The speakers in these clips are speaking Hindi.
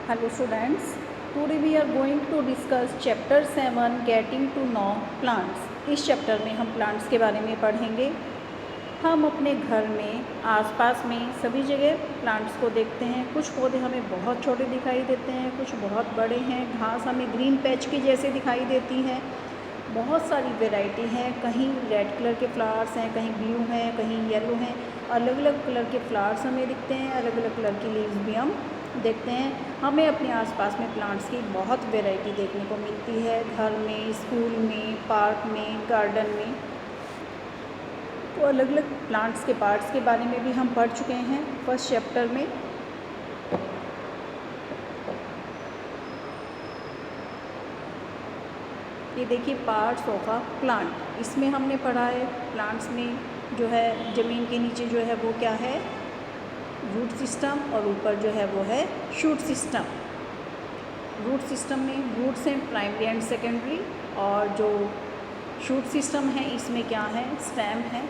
Hello students, today we are going to discuss chapter 7 getting to know plants। इस चैप्टर में हम प्लांट्स के बारे में पढ़ेंगे। हम अपने घर में आसपास में सभी जगह प्लांट्स को देखते हैं। कुछ पौधे हमें बहुत छोटे दिखाई देते हैं, कुछ बहुत बड़े हैं। घास हमें ग्रीन पैच के जैसे दिखाई देती है। बहुत सारी वैरायटी है, कहीं रेड कलर के फ्लावर्स हैं, कहीं ब्लू हैं, कहीं येलो हैं। अलग अलग कलर के फ्लावर्स हमें दिखते हैं, अलग अलग कलर की लीव्स भी हम देखते हैं। हमें अपने आसपास में प्लांट्स की बहुत वैरायटी देखने को मिलती है, घर में, स्कूल में, पार्क में, गार्डन में। तो अलग अलग प्लांट्स के पार्ट्स के बारे में भी हम पढ़ चुके हैं फर्स्ट चैप्टर में। ये देखिए पार्ट्स ऑफ अ प्लांट, इसमें हमने पढ़ा है प्लांट्स में जो है ज़मीन के नीचे जो है वो क्या है, रूट सिस्टम, और ऊपर जो है वो है शूट सिस्टम। रूट सिस्टम में रूट्स हैं प्राइमरी एंड सेकेंडरी, और जो शूट सिस्टम है इसमें क्या है, स्टेम है।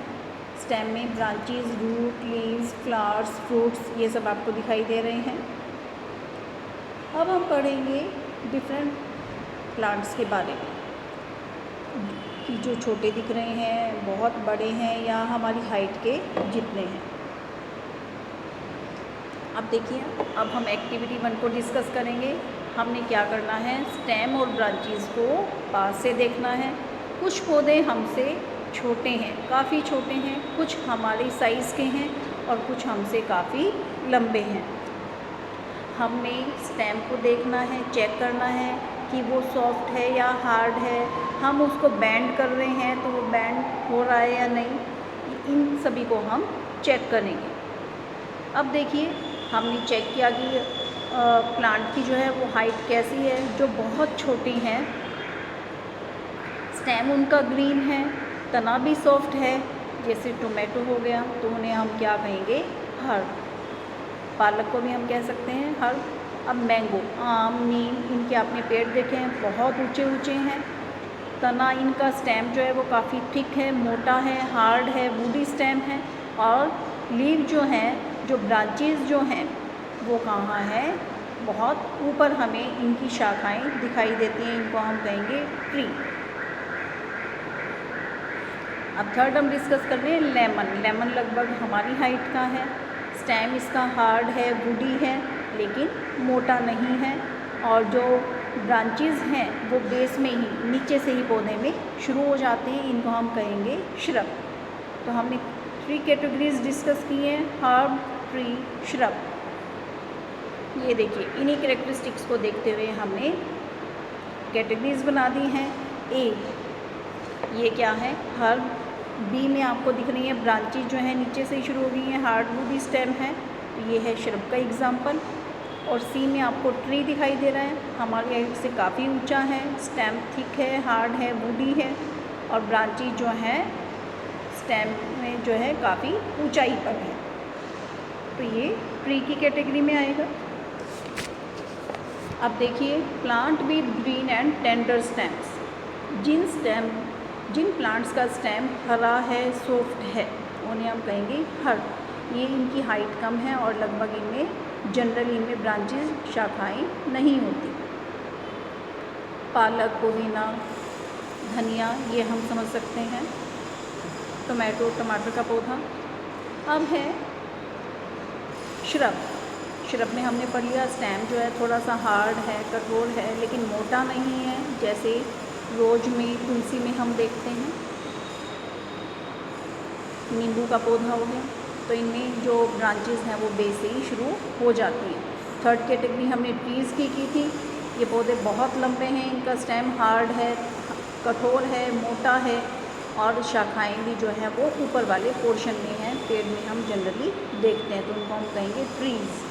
स्टेम में branches, root, leaves, flowers, fruits, ये सब आपको दिखाई दे रहे हैं। अब हम पढ़ेंगे डिफरेंट प्लांट्स के बारे में कि जो छोटे दिख रहे हैं, बहुत बड़े हैं, या हमारी हाइट के जितने हैं। अब देखिए, अब हम एक्टिविटी 1 को डिस्कस करेंगे। हमने क्या करना है, स्टेम और ब्रांचेस को पास से देखना है। कुछ पौधे हमसे छोटे हैं, काफ़ी छोटे हैं, कुछ हमारे साइज़ के हैं और कुछ हमसे काफ़ी लंबे हैं। हमने स्टेम को देखना है, चेक करना है कि वो सॉफ्ट है या हार्ड है। हम उसको बेंड कर रहे हैं तो वो बेंड हो रहा है या नहीं, इन सभी को हम चेक करेंगे। अब देखिए, हमने चेक किया कि प्लांट की जो है वो हाइट कैसी है। जो बहुत छोटी हैं, स्टेम उनका ग्रीन है, तना भी सॉफ्ट है, जैसे टोमेटो हो गया तो उन्हें हम क्या कहेंगे, हर्ब। पालक को भी हम कह सकते हैं हर्ब। अब मैंगो, आम, नीम, इनके आपने पेड़ देखे हैं, बहुत ऊंचे ऊंचे हैं। तना इनका स्टेम जो है वो काफ़ी थिक है, मोटा है, हार्ड है, वुडी स्टेम है। और लीव जो हैं, जो ब्रांचेस जो हैं वो कहाँ है, बहुत ऊपर हमें इनकी शाखाएं दिखाई देती हैं। इनको हम कहेंगे ट्री। अब थर्ड हम डिस्कस कर रहे हैं लेमन। लेमन लगभग हमारी हाइट का है। स्टेम इसका हार्ड है, वुडी है, लेकिन मोटा नहीं है। और जो ब्रांचेस हैं वो बेस में ही, नीचे से ही पौधे में शुरू हो जाते हैं। इनको हम कहेंगे श्रब। तो हमने 3 कैटेगरीज डिस्कस की हैं, हर्ब, ट्री, श्रब। ये देखिए, इन्हीं कैरेक्टरिस्टिक्स को देखते हुए हमने कैटेगरीज बना दी हैं। ए, ये क्या है, हर्ब। बी में आपको दिख रही है ब्रांचेज जो है नीचे से ही शुरू हो गई हैं, हार्ड वुडी स्टेम है, तो ये है श्रब का एग्जाम्पल। और सी में आपको ट्री दिखाई दे रहा है, हमारी हाइट से काफ़ी ऊंचा है, स्टेम थिक है, हार्ड है, वुडी है, और ब्रांचेज जो हैं स्टेम में जो है काफ़ी ऊंचाई पर है, तो ये ट्री की कैटेगरी में आएगा। अब देखिए, plant with green and tender stems. जिन प्लांट्स का स्टेम हरा है, सॉफ्ट है, उन्हें हम कहेंगे हर्ब। ये इनकी हाइट कम है और लगभग इनमें जनरली इनमें ब्रांचेस, शाखाएं नहीं होती। पालक, पुदीना, धनिया, ये हम समझ सकते हैं। टोमेटो, टमाटर का पौधा। अब है श्रब। श्रब में हमने पढ़ लिया, स्टेम जो है थोड़ा सा हार्ड है, कठोर है, लेकिन मोटा नहीं है, जैसे रोज में, तुलसी में हम देखते हैं। नींबू का पौधा हो गया, तो इनमें जो ब्रांचेस हैं वो बेस से ही शुरू हो जाती हैं। थर्ड कैटेगरी हमने ट्रीज़ की थी। ये पौधे बहुत लंबे हैं, इनका स्टेम हार्ड है, कठोर है, मोटा है, और शाखाएं भी जो है वो ऊपर वाले पोर्शन में हैं, पेड़ में हम जनरली देखते हैं, तो उनको हम कहेंगे ट्रीज़।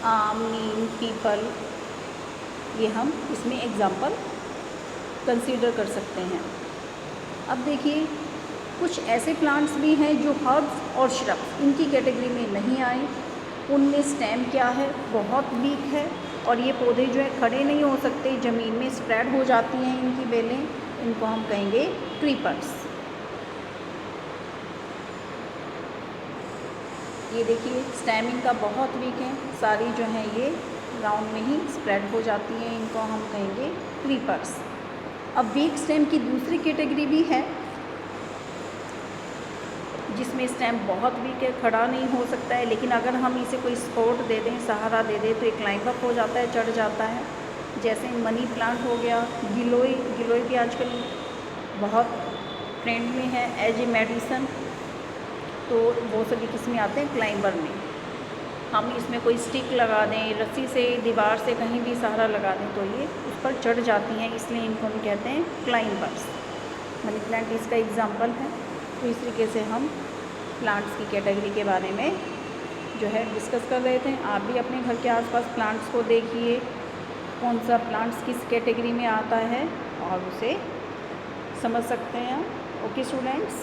आम, नीम, पीपल, ये हम इसमें एग्जाम्पल कंसीडर कर सकते हैं। अब देखिए, कुछ ऐसे प्लांट्स भी हैं जो हर्ब्स और श्रब्स, इनकी कैटेगरी में नहीं आए। उनमें स्टेम क्या है, बहुत वीक है, और ये पौधे जो है खड़े नहीं हो सकते, ज़मीन में स्प्रेड हो जाती हैं इनकी बेलें, इनको हम कहेंगे क्रीपर्स। ये देखिए, स्टेम इनका बहुत वीक है, सारी जो हैं ये ग्राउंड में ही स्प्रेड हो जाती हैं, इनको हम कहेंगे क्रीपर्स। अब वीक स्टेम की दूसरी कैटेगरी भी है जिसमें स्टेम बहुत वीक है, खड़ा नहीं हो सकता है, लेकिन अगर हम इसे कोई सपोर्ट दे दें, सहारा दे दें तो ये क्लाइंब अप हो जाता है, चढ़ जाता है। जैसे मनी प्लांट हो गया, गिलोय भी आजकल बहुत ट्रेंड में है एज ए मेडिसन। तो वो सभी किस्में आते हैं क्लाइंबर में। हम इसमें कोई स्टिक लगा दें, रस्सी से, दीवार से कहीं भी सहारा लगा दें तो ये उस पर चढ़ जाती हैं, इसलिए इनको हम कहते हैं क्लाइंबर्स। मनी प्लांट इसका एग्जाम्पल है। तो इस तरीके से हम प्लांट्स की कैटेगरी के बारे में जो है डिस्कस कर रहे थे। आप भी अपने घर के आसपास प्लांट्स को देखिए, कौन सा प्लांट्स किस कैटेगरी में आता है और उसे समझ सकते हैं। Okay students.